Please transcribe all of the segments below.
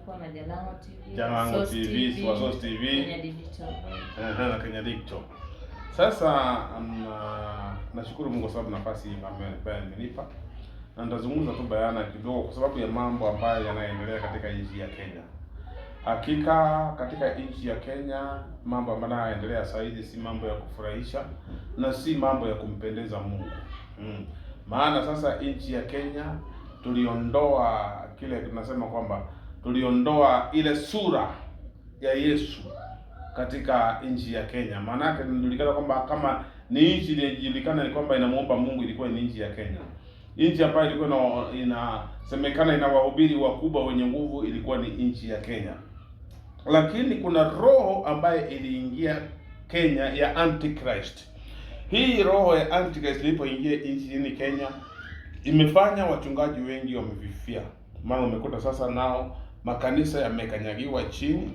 kuwa na Jalango TV, Jalango TV, Source TV, Kenya Digital. na Kenya Digital. Sasa nashukuru Mungu kwa sababu nafasi ambayo amenipa. Na nitazungumza tu bayana kidogo kwa sababu ya mambo ambayo yanaendelea katika nchi ya Kenya. Hakika katika nchi ya Kenya mambo ambayo yanaendelea sasa hivi si mambo ya kufurahisha na si mambo ya kumpendeza Mungu. Maana sasa nchi ya Kenya tuliondoa kile tunasema kwamba tuliondoa ile sura ya Yesu katika nchi ya Kenya. Maana yake inajulikana kwamba kama ni nchi inajulikana ni kwamba inamuomba Mungu, ilikuwa ni nchi ya Kenya. Nchi ambayo ilikuwa inasemekana ina wahubiri wakubwa wenye nguvu ilikuwa ni nchi ya Kenya. Lakini kuna roho ambaye iliingia Kenya ya Antichrist. Hii roho ya Antichrist ilipoingia nchini Kenya imefanya wachungaji wengi wamefifia. Maana umekuta sasa nao makanisa yamekanyagiwa chini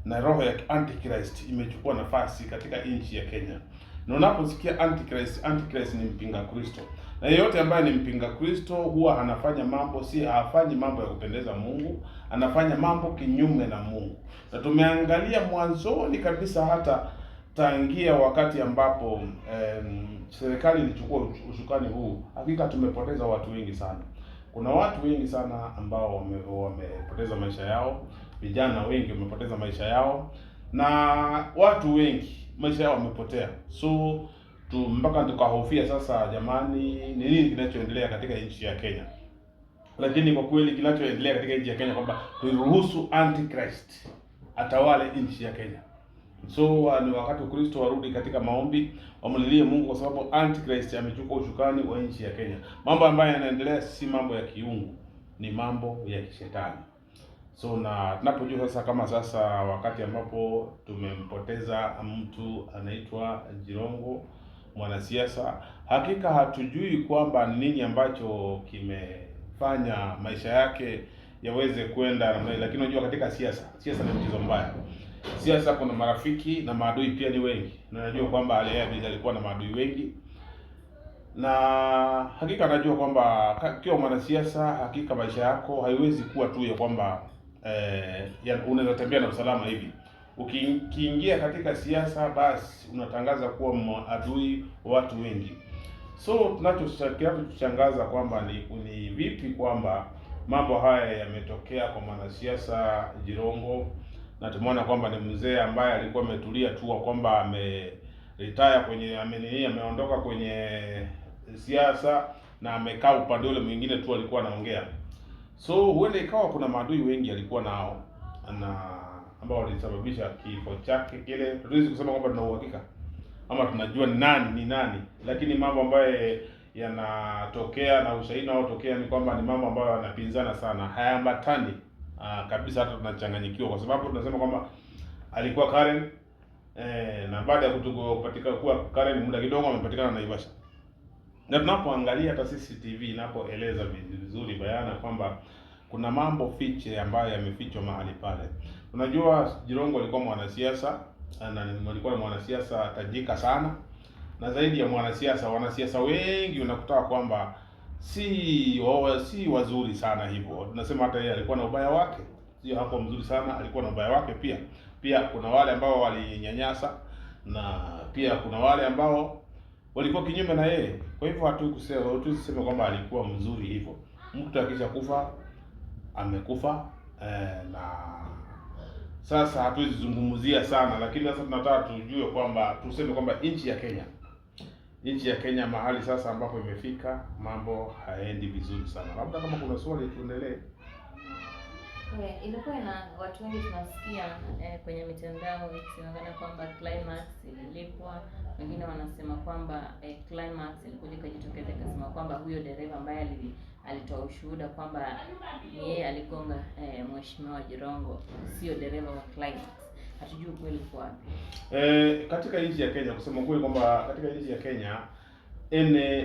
na roho ya Antichrist imechukua nafasi katika nchi ya Kenya. Na unaposikia Antichrist ni mpinga Kristo. Na yeyote ambaye ni mpinga Kristo huwa anafanya mambo hafanyi mambo ya kupendeza Mungu, anafanya mambo kinyume na Mungu. Na tumeangalia mwanzoni kabisa hata tangia wakati ambapo serikali ilichukua usukani huu, hakika tumepoteza watu wengi sana. Kuna watu wengi sana ambao wamepoteza maisha yao, vijana wengi wamepoteza maisha yao, na watu wengi maisha yao wamepotea. So mpaka tukahofia sasa, jamani, ni nini kinachoendelea katika nchi ya Kenya? Lakini kwa kweli kinachoendelea katika nchi ya Kenya kwamba turuhusu Antichrist atawale nchi ya Kenya. So ni wakati Kristo warudi katika maombi, wamlilie Mungu kwa sababu Antichrist amechukua ushukani wa nchi ya Kenya. Mambo ambayo yanaendelea si mambo ya kiungu, ni mambo ya kishetani. So na tunapojua sasa kama sasa wakati ambapo tumempoteza mtu anaitwa Jirongo, mwanasiasa, hakika hatujui kwamba ni nini ambacho kimefanya maisha yake yaweze kwenda namna hiyo. Lakini unajua katika siasa ni mchezo mbaya. Siasa kuna marafiki na maadui pia ni wengi. Na najua kwamba alikuwa na maadui wengi. Na hakika najua kwamba kiwa mwanasiasa, hakika maisha yako haiwezi kuwa tu ya kwamba unaweza tembea na usalama hivi. Ukiingia katika siasa basi unatangaza kuwa adui wa watu wengi. So tunachotushangaza kwamba ni vipi kwamba mambo haya yametokea kwa mwanasiasa Jirongo, na tumeona kwamba ni mzee ambaye alikuwa ametulia tu, kwamba retire ameondoka kwenye siasa na amekaa upande ule mwingine tu alikuwa anaongea. So huenda ikawa kuna maadui wengi alikuwa nao na ambao walisababisha kifo chake kile. Hatuwezi kusema kwamba tuna uhakika ama tunajua ni nani, lakini mambo ambayo yanatokea na ushahidi unaotokea ni kwamba ni mambo ambayo yanapinzana sana, hayaambatani kabisa. Hata tunachanganyikiwa kwa sababu tunasema kwamba alikuwa Karen na baada ya kupatikana kuwa Karen muda kidogo amepatikana na Naivasha. Na tunapoangalia hata CCTV inapoeleza vizuri bayana kwamba kuna mambo fiche ambayo yamefichwa mahali pale. Unajua Jirongo alikuwa mwanasiasa na alikuwa mwanasiasa tajika sana, na zaidi ya mwanasiasa, wanasiasa wengi unakuta kwamba si wazuri sana hivyo. Tunasema hata yeye alikuwa na ubaya wake, sio hapo mzuri sana, alikuwa na ubaya wake pia. Pia kuna wale ambao walinyanyasa na pia kuna wale ambao walikuwa kinyume na yeye. Kwa hivyo hatuseme kwamba alikuwa mzuri hivyo. Mtu akisha kufa amekufa, na sasa hatuwezi zungumzia sana, lakini sasa tunataka tujue kwamba tuseme kwamba nchi ya Kenya mahali sasa ambapo imefika, mambo haendi vizuri sana. Labda kama kuna swali tuendelee. Ilikuwa na watu wengi tunasikia kwenye mitandao ikisemekana kwamba climax ililipwa. Wengine wanasema kwamba climax ilikuja kujitokeza ikasema kwamba huyo dereva ambaye alitoa ushuhuda kwamba ni yeye aligonga mheshimiwa Jirongo sio dereva wa climax. Hatujui kweli kwa wapi. Katika nchi ya Kenya, kusema kweli kwamba katika nchi ya Kenya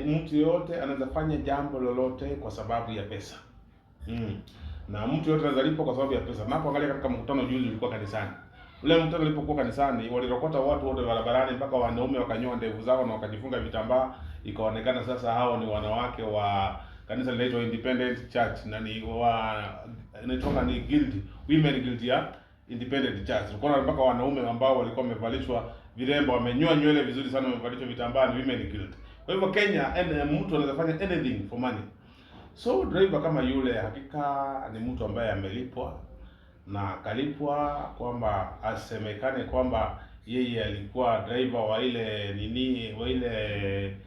mtu yote anaweza fanya jambo lolote kwa sababu ya pesa. Na mtu yote anaweza lipo kwa sababu ya pesa. Napoangalia katika mkutano juzi ulikuwa kanisani. Ule mkutano ulipokuwa kanisani, walirokota watu wote barabarani mpaka wanaume wakanyoa ndevu zao na wakajifunga vitambaa. Ikaonekana sasa hao ni wanawake wa kanisa linaloitwa Independent Church na ni wa inaitwa ni guild, women guild ya independent church. Unaona mpaka wanaume ambao walikuwa wamevalishwa virembo, wamenyoa nywele vizuri sana, wamevalishwa vitambaa, ni women guild. Kwa hivyo Kenya, mtu anaweza fanya anything for money. So driver kama yule hakika ni mtu ambaye amelipwa na kalipwa kwamba asemekane kwamba yeye alikuwa driver wa ile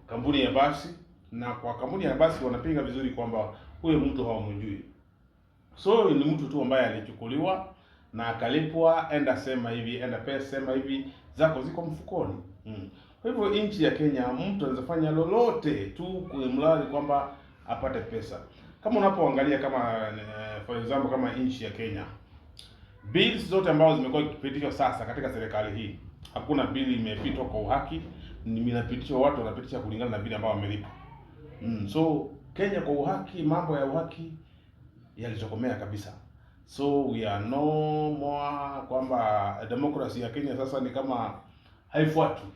kampuni ya basi, na kwa kampuni ya basi wanapinga vizuri kwamba huyo mtu hawamjui. So ni mtu tu ambaye alichukuliwa na akalipwa, enda sema hivi, enda pesa sema hivi, zako ziko mfukoni. Kwa hivyo nchi ya Kenya mtu anaweza fanya lolote tu kumradi kwamba apate pesa. Kama unapoangalia kama for example kama nchi ya Kenya, bills zote ambazo zimekuwa zikipitishwa sasa katika serikali hii, hakuna bili imepitwa kwa uhaki, inapitishwa watu wanapitisha kulingana na bili ambao wamelipa. So Kenya kwa uhaki, mambo ya uhaki yalitokomea kabisa. So we are no more kwamba democracy ya Kenya sasa ni kama haifuatwi.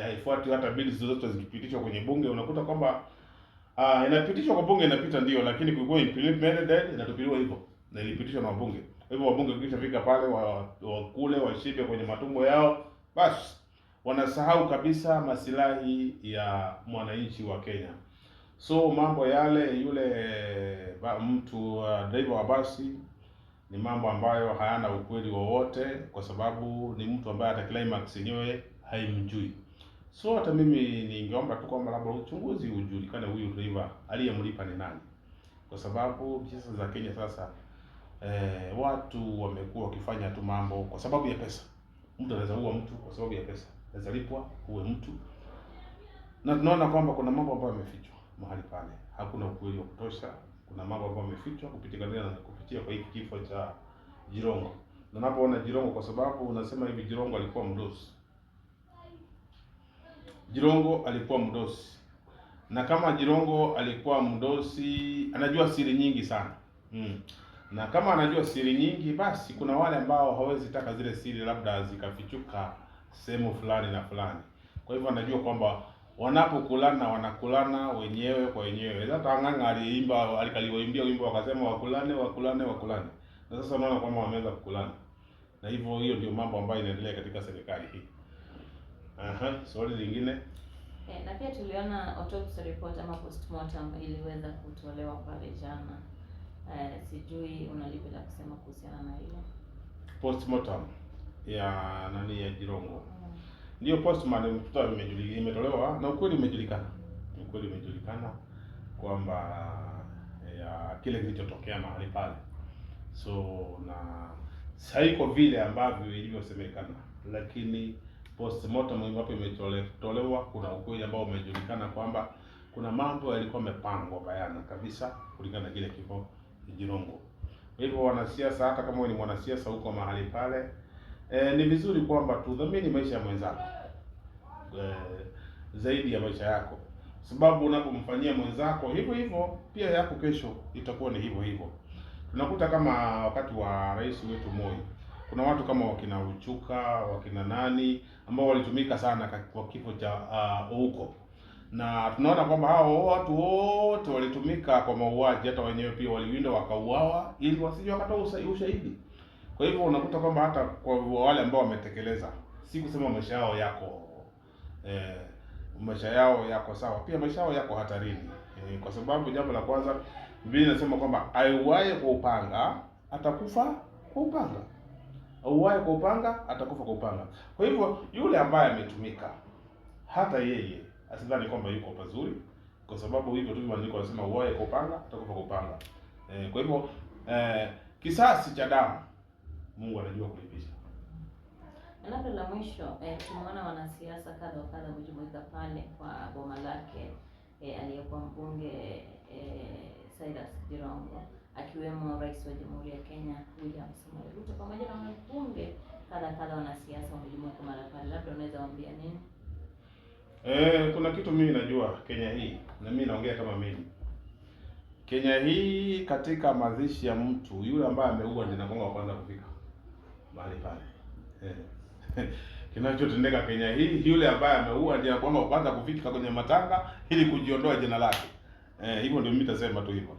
Haifuatwi hata bili zote zikipitishwa kwenye bunge, unakuta kwamba inapitishwa kwa bunge inapita ndio, lakini kulikuwa implemented inatupiliwa hivyo na ilipitishwa na wabunge. Kwa hivyo wabunge wakishafika pale wakule washibe kwenye matumbo yao, basi wanasahau kabisa masilahi ya mwananchi wa Kenya. So mambo yale, yule mtu driver wa basi ni mambo ambayo hayana ukweli wowote, kwa sababu ni mtu ambaye hata Climax yenyewe haimjui. So hata mimi ningeomba tu kwamba labda uchunguzi ujulikane huyu driver aliyemlipa ni nani, kwa sababu pesa za Kenya sasa watu wamekuwa wakifanya tu mambo kwa sababu ya pesa. Mtu anaweza uwa mtu kwa sababu ya pesa, anaweza lipwa uwe mtu, na tunaona kwamba kuna mambo ambayo yamefichwa mahali pale, hakuna ukweli wa kutosha. Kuna mambo ambayo yamefichwa kupitia kwa hiki kifo cha Jirongo. Na unapoona Jirongo, kwa sababu unasema hivi, Jirongo alikuwa mdosi. Jirongo alikuwa mdosi, na kama Jirongo alikuwa mdosi, anajua siri nyingi sana. Na kama anajua siri nyingi, basi kuna wale ambao hawezi taka zile siri labda zikafichuka sehemu fulani na fulani. Kwa hivyo anajua kwamba wanapokulana wanakulana wenyewe kwa wenyewe. Hata Ang'ang'a aliimbia wimbo wakasema wakulane. Na sasa unaona kwamba wameanza kukulana. Na hivyo hiyo ndio mambo ambayo inaendelea katika serikali hii. Swali lingine. Na pia tuliona autopsy report ama postmortem iliweza kutolewa pale jana. Sijui unalipi la kusema kuhusiana na hilo. Postmortem ya ya Jirongo. Ndio postmortem imetolewa na ukweli umejulikana. Ukweli umejulikana kwamba ya kile kilichotokea mahali pale. So na haiko vile ambavyo ilivyosemekana, lakini postmortem ambapo imetolewa kuna ukweli ambao umejulikana kwamba kuna mambo yalikuwa yamepangwa bayana kabisa kulingana na kile kifo Jirongo. Kwa hivyo wanasiasa, hata kama wewe ni mwanasiasa huko mahali pale, ni vizuri kwamba tudhamini maisha ya mwenzako zaidi ya maisha yako, sababu unapomfanyia mwenzako hivyo hivyo pia yako kesho itakuwa ni hivyo hivyo. Tunakuta kama wakati wa rais wetu Moi, kuna watu kama wakina Uchuka, wakina nani ambao walitumika sana kwa kifo cha Ouko, na tunaona kwamba hao watu wote walitumika kwa mauaji, hata wenyewe pia waliwindwa wakauawa ili wasije wakatoa ushahidi. Kwa hivyo unakuta kwamba hata kwa wale ambao wametekeleza, si kusema maisha yao yako sawa, pia maisha yao yako hatarini. Kwa sababu jambo la kwanza, Biblia inasema kwamba auaye kwa upanga atakufa kwa upanga. Auaye kwa upanga atakufa kwa upanga. Kwa hivyo yule ambaye ametumika, hata yeye asidhani kwamba yuko pazuri, kwa sababu hivyo tu maandiko yanasema auaye kwa upanga atakufa kwa upanga. Kwa hivyo kisasi cha damu Mungu anajua kulipisha. Labda la mwisho, tumeona wanasiasa kadha wa kadha kujumuika pale kwa boma lake aliyekuwa mbunge Cyrus Jirongo, akiwemo Rais wa Jamhuri ya Kenya William Samoei Ruto, pamoja na wabunge kadha wanasiasa wamejumuika mara pale. Labda unaweza waambia nini? Kuna kitu mimi najua Kenya hii, na mimi naongea kama mimi. Kenya hii katika mazishi ya mtu yule ambaye ameua ndiye anakuwa wa kwanza kufika mahali pale. Kinachotendeka Kenya hii, yule ambaye ameua ndiye anakuwa wa kwanza kufika kwenye matanga ili kujiondoa jina lake. Hivyo ndio mimi nitasema tu hivyo.